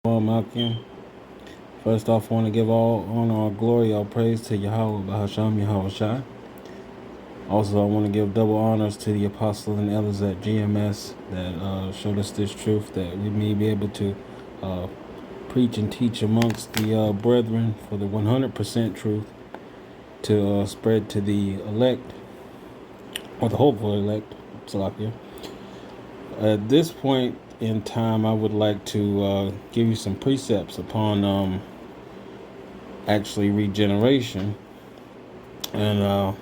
Malcolm. First off, I want to give all honor, all glory, all praise to Yahweh, Bahasham, Yahweh Shai. Also, I want to give double honors to the apostles and elders at GMS that showed us this truth that we may be able to uh, preach and teach amongst the brethren for the 100% truth to spread to the elect, or the hopeful elect, Salakia. At this point in time, I would like to give you some precepts upon actually regeneration. And I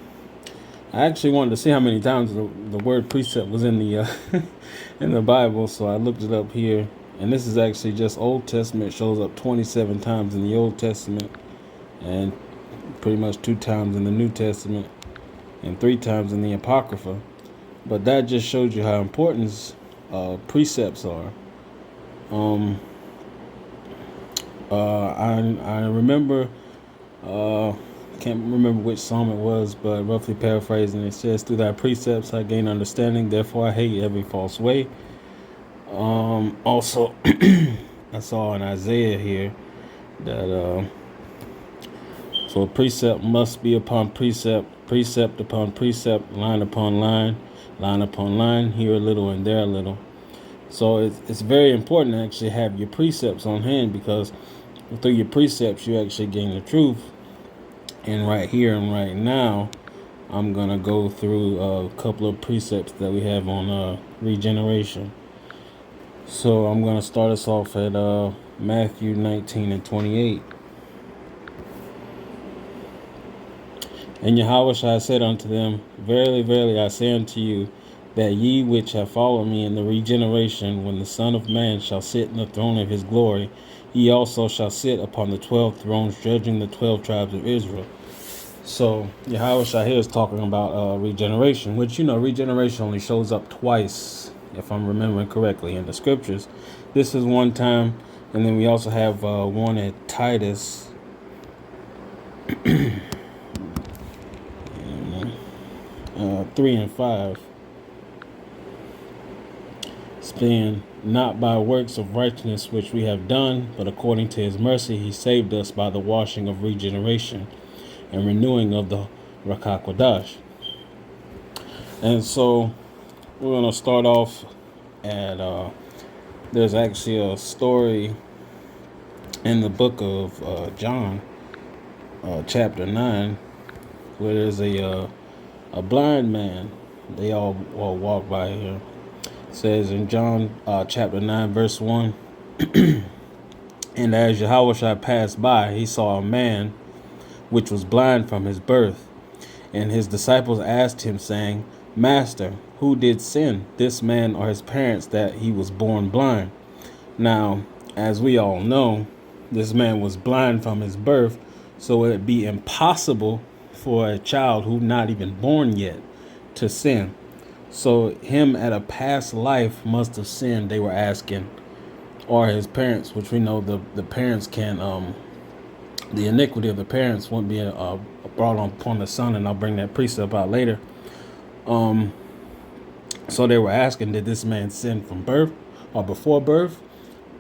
actually wanted to see how many times the word precept was in the in the Bible, so I looked it up here. And this is actually just Old Testament. It shows up 27 times in the Old Testament, and pretty much 2 times in the New Testament, and 3 times in the Apocrypha. But that just shows you how important precepts are. I remember, can't remember which psalm it was, but roughly paraphrasing, it says, "Through thy precepts I gain understanding, therefore I hate every false way." Also, I saw in Isaiah here that so precept must be upon precept, precept upon precept, line upon line, line upon line, here a little and there a little. So it's very important to actually have your precepts on hand, because through your precepts you actually gain the truth. And right here and right now, I'm going to go through a couple of precepts that we have on regeneration. So I'm going to start us off at Matthew 19 and 28. And Yahushua said unto them, Verily, verily, I say unto you, that ye which have followed me in the regeneration, when the Son of Man shall sit in the throne of his glory, ye also shall sit upon the 12 thrones, judging the 12 tribes of Israel. So Yahushua here is talking about regeneration, which, regeneration only shows up twice, if I'm remembering correctly, in the scriptures. This is one time, and then we also have one at Titus 3 and 5. Saying, not by works of righteousness which we have done, but according to his mercy he saved us by the washing of regeneration and renewing of the Rakakwadash. And so we're going to start off at, there's actually a story in the book of John, chapter 9, where there's a blind man. They all walk by here. It says in John chapter 9, verse 1, and as Yahushua passed by, he saw a man which was blind from his birth. And his disciples asked him, saying, Master, who did sin, this man or his parents, that he was born blind? Now, as we all know, this man was blind from his birth, so it'd be impossible for a child who not even born yet to sin. So him at a past life must have sinned, they were asking, or his parents, which we know the parents can, the iniquity of the parents won't be brought upon the son, and I'll bring that precept out later. So they were asking, did this man sin from birth or before birth?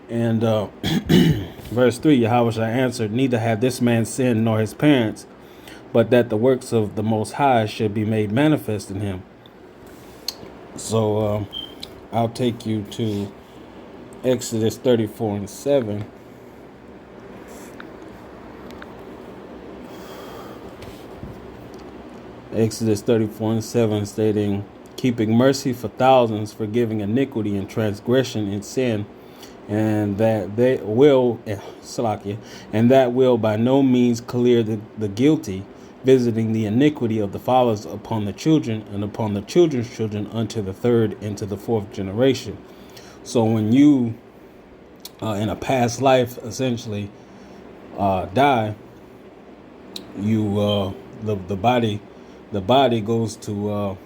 And verse 3, Yahushua answered, neither have this man sinned nor his parents, but that the works of the Most High should be made manifest in him. So I'll take you to Exodus 34 and 7. Exodus 34 and 7 stating, keeping mercy for thousands, forgiving iniquity and transgression and sin, and that they will, and that will by no means clear the guilty, visiting the iniquity of the fathers upon the children and upon the children's children unto the 3rd and to the 4th generation. So when you in a past life essentially die, you the body goes to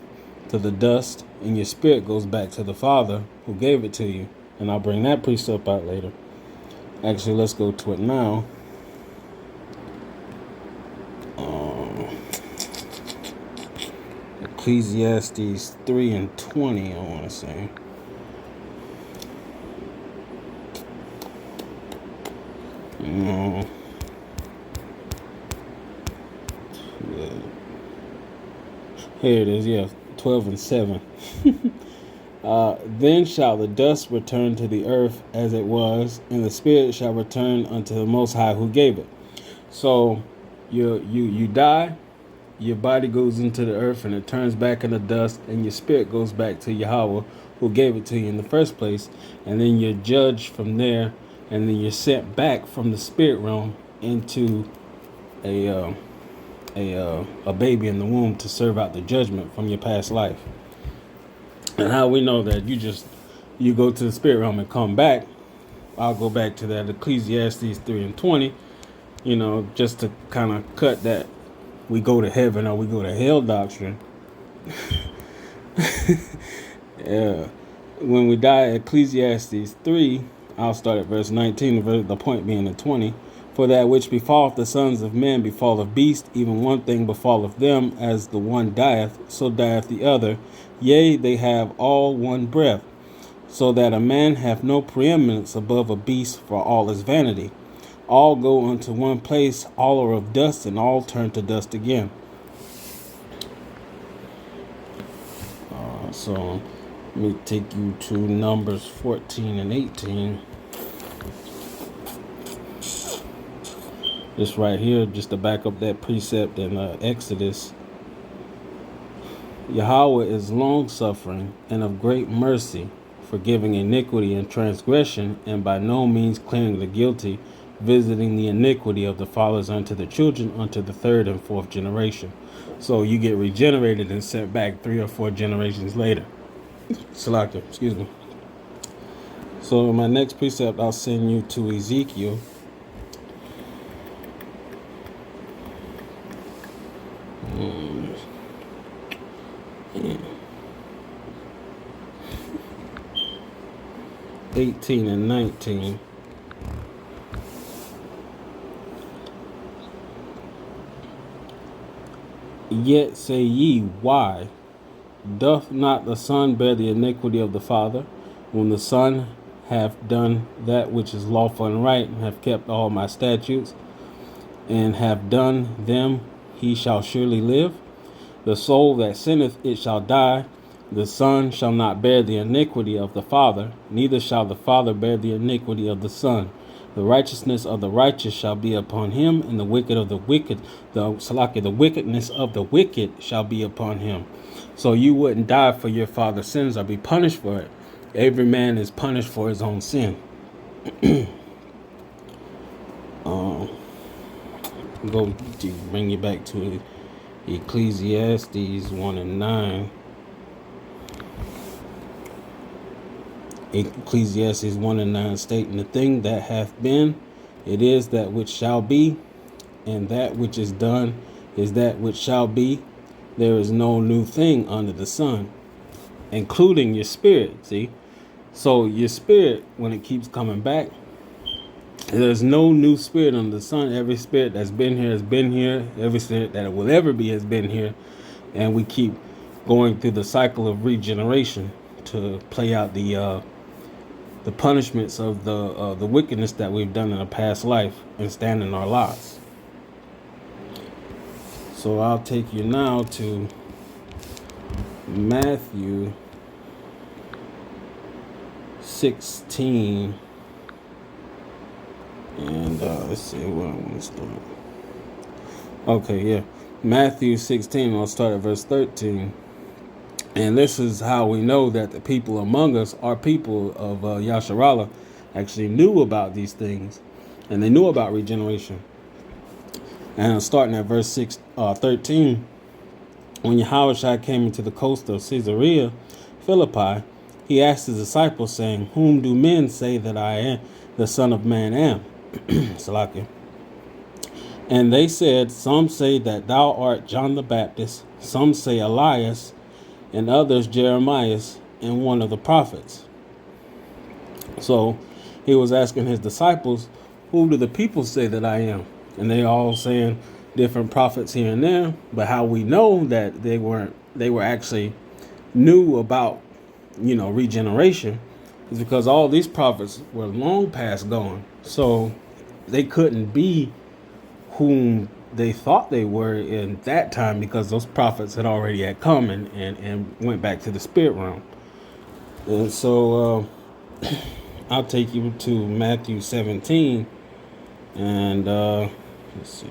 the dust, and your spirit goes back to the Father who gave it to you. And I'll bring that precept out later. Actually, let's go to it now. Ecclesiastes 3 and 20, I want to say. Uh, Here it is, yeah, 12 and 7. Then shall the dust return to the earth as it was, and the spirit shall return unto the Most High who gave it. So you die, your body goes into the earth and it turns back into dust, and your spirit goes back to Yahweh who gave it to you in the first place, and then you're judged from there, and then you're sent back from the spirit realm into a a baby in the womb to serve out the judgment from your past life. And how we know that you go to the spirit realm and come back, I'll go back to that Ecclesiastes 3 and 20, just to kind of cut that we go to heaven or we go to hell doctrine. Yeah. When we die, Ecclesiastes 3, I'll start at verse 19, the point being at 20. For that which befalleth the sons of men befalleth beasts, even one thing befalleth them, as the one dieth, so dieth the other. Yea, they have all one breath, so that a man have no preeminence above a beast, for all is vanity. All go unto one place, all are of dust, and all turn to dust again. So let me take you to Numbers 14 and 18. This right here, just to back up that precept in Exodus. Yahweh is long-suffering and of great mercy, forgiving iniquity and transgression, and by no means clearing the guilty, visiting the iniquity of the fathers unto the children, unto the third and fourth generation. So you get regenerated and sent back 3 or 4 generations later. Salaka, excuse me. So in my next precept, I'll send you to Ezekiel. Yeah. 18 and 19. Yet say ye, why? Doth not the Son bear the iniquity of the Father, when the Son hath done that which is lawful and right, and have kept all my statutes, and have done them, he shall surely live? The soul that sinneth, it shall die. The Son shall not bear the iniquity of the Father, neither shall the Father bear the iniquity of the Son. The righteousness of the righteous shall be upon him, and the wicked of the wicked, the wickedness of the wicked shall be upon him. So you wouldn't die for your father's sins or be punished for it. Every man is punished for his own sin. Go to bring you back to Ecclesiastes 1 and 9. Ecclesiastes 1 and 9 stating, the thing that hath been, it is that which shall be, and that which is done is that which shall be. There is no new thing under the sun, including your spirit. See? So your spirit, when it keeps coming back, there's no new spirit under the sun. Every spirit that's been here has been here. Every spirit that will ever be has been here. And we keep going through the cycle of regeneration to play out the punishments of the wickedness that we've done in a past life and stand in our lots. So I'll take you now to Matthew 16. And let's see where I want to start. Okay, yeah. Matthew 16, I'll start at verse 13. And this is how we know that the people among us are people of Yasharallah actually knew about these things. And they knew about regeneration. And starting at verse 13, when Yahushua came into the coast of Caesarea Philippi, he asked his disciples, saying, whom do men say that I am, the Son of Man am? Salakia. And they said, some say that thou art John the Baptist, some say Elias, and others Jeremiah, and one of the prophets. So he was asking his disciples, who do the people say that I am? And they all saying different prophets here and there. But how we know that they were actually knew about, regeneration is because all these prophets were long past gone. So they couldn't be whom they thought they were in that time, because those prophets had already had come and went back to the spirit realm. And so I'll take you to Matthew 17, and let's see.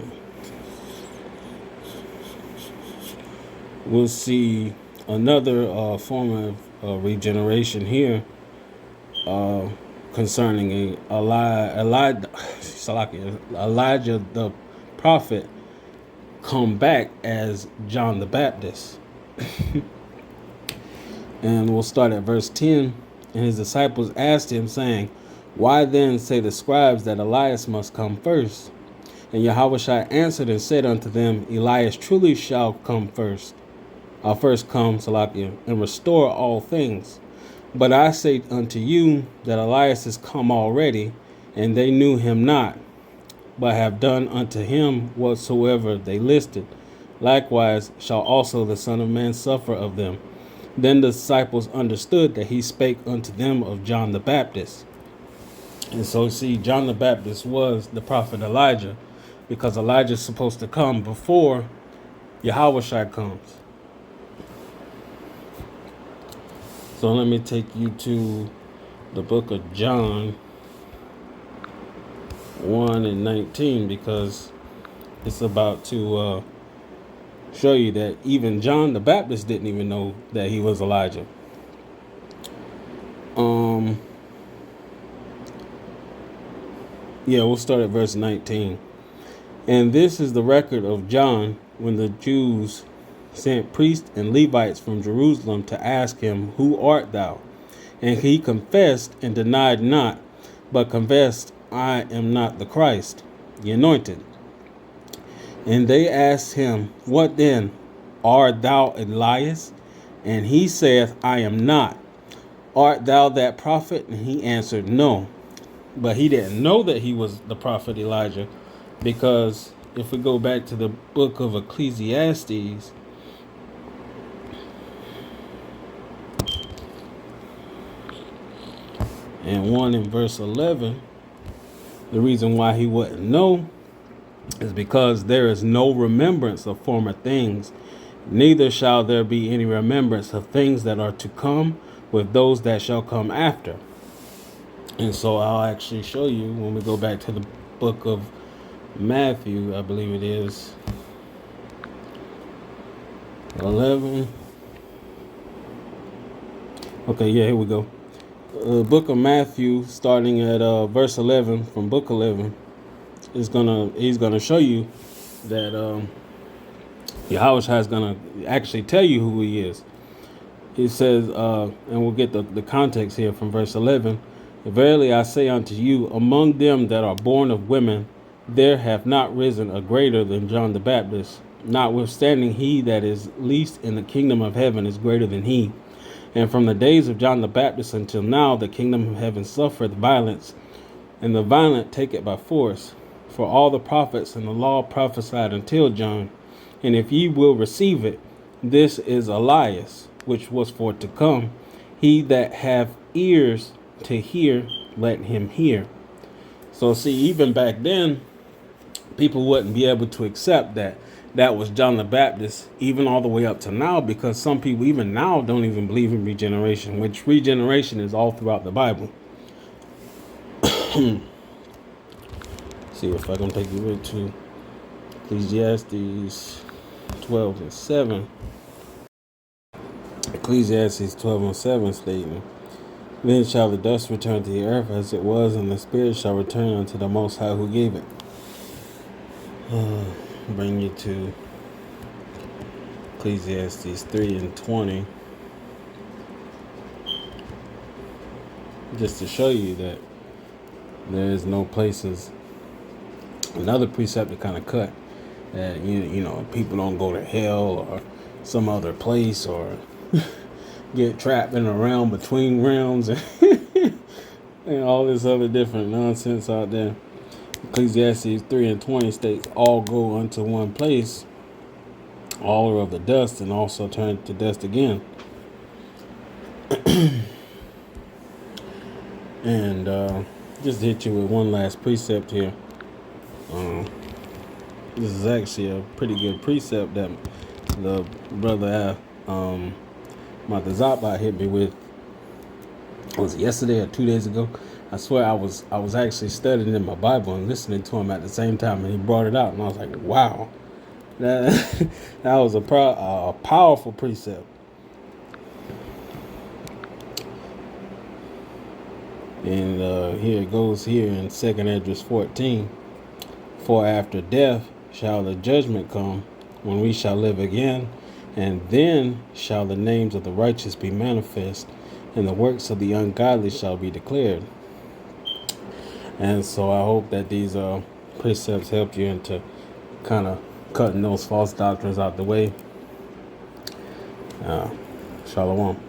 We'll see another form of regeneration here concerning Elijah the prophet come back as John the Baptist. And we'll start at verse 10. And his disciples asked him, saying, Why then say the scribes that Elias must come first? And Yahushua answered and said unto them, Elias truly shall come first. First come, and restore all things. But I say unto you that Elias is come already, and they knew him not, but have done unto him whatsoever they listed. Likewise shall also the Son of Man suffer of them. Then the disciples understood that he spake unto them of John the Baptist. And so, see, John the Baptist was the prophet Elijah, because Elijah is supposed to come before Yahushua comes. So let me take you to the book of John 1 and 19, because it's about to show you that even John the Baptist didn't even know that he was Elijah. We'll start at verse 19. And this is the record of John when the Jews sent priests and Levites from Jerusalem to ask him, Who art thou? And he confessed and denied not, but confessed, I am not the Christ, the anointed. And they asked him, What then? Art thou Elias? And he saith, I am not. Art thou that prophet? And he answered, No. But he didn't know that he was the prophet Elijah, because if we go back to the book of Ecclesiastes, and 1 in verse 11, the reason why he wouldn't know is because there is no remembrance of former things, neither shall there be any remembrance of things that are to come with those that shall come after. And so I'll actually show you when we go back to the book of Matthew, I believe it is 11. Okay, yeah, here we go. Book of Matthew, starting at verse 11, from book 11, he's gonna show you that Yahushua is gonna actually tell you who he is. He says, and we'll get the context here from verse 11. Verily I say unto you, among them that are born of women, there hath not risen a greater than John the Baptist. Notwithstanding, he that is least in the kingdom of heaven is greater than he. And from the days of John the Baptist until now, the kingdom of heaven suffereth violence, and the violent take it by force. For all the prophets and the law prophesied until John. And if ye will receive it, this is Elias, which was for to come. He that hath ears to hear, let him hear. So see, even back then, people wouldn't be able to accept that was John the Baptist, even all the way up to now, because some people even now don't even believe in regeneration, which regeneration is all throughout the Bible. See if I can take you into Ecclesiastes 12 and 7. Ecclesiastes 12 and 7 stating, Then shall the dust return to the earth as it was, and the spirit shall return unto the Most High who gave it. Bring you to Ecclesiastes 3 and 20. Just to show you that there is no places. Another precept to kind of cut that you know people don't go to hell or some other place or get trapped in a realm between realms and, and all this other different nonsense out there. Ecclesiastes 3 and 20 states, all go unto one place, all are of the dust, and also turn to dust again. And just hit you with one last precept here. This is actually a pretty good precept that the brother Matazapa hit me with. Was it yesterday or 2 days ago? I swear I was actually studying in my Bible and listening to him at the same time, and he brought it out, and I was like, wow, that that was a powerful precept. And here it goes here in 2nd Esdras 14. For after death shall the judgment come, when we shall live again, and then shall the names of the righteous be manifest, and the works of the ungodly shall be declared. And so I hope that these precepts help you into kind of cutting those false doctrines out the way. Shalom.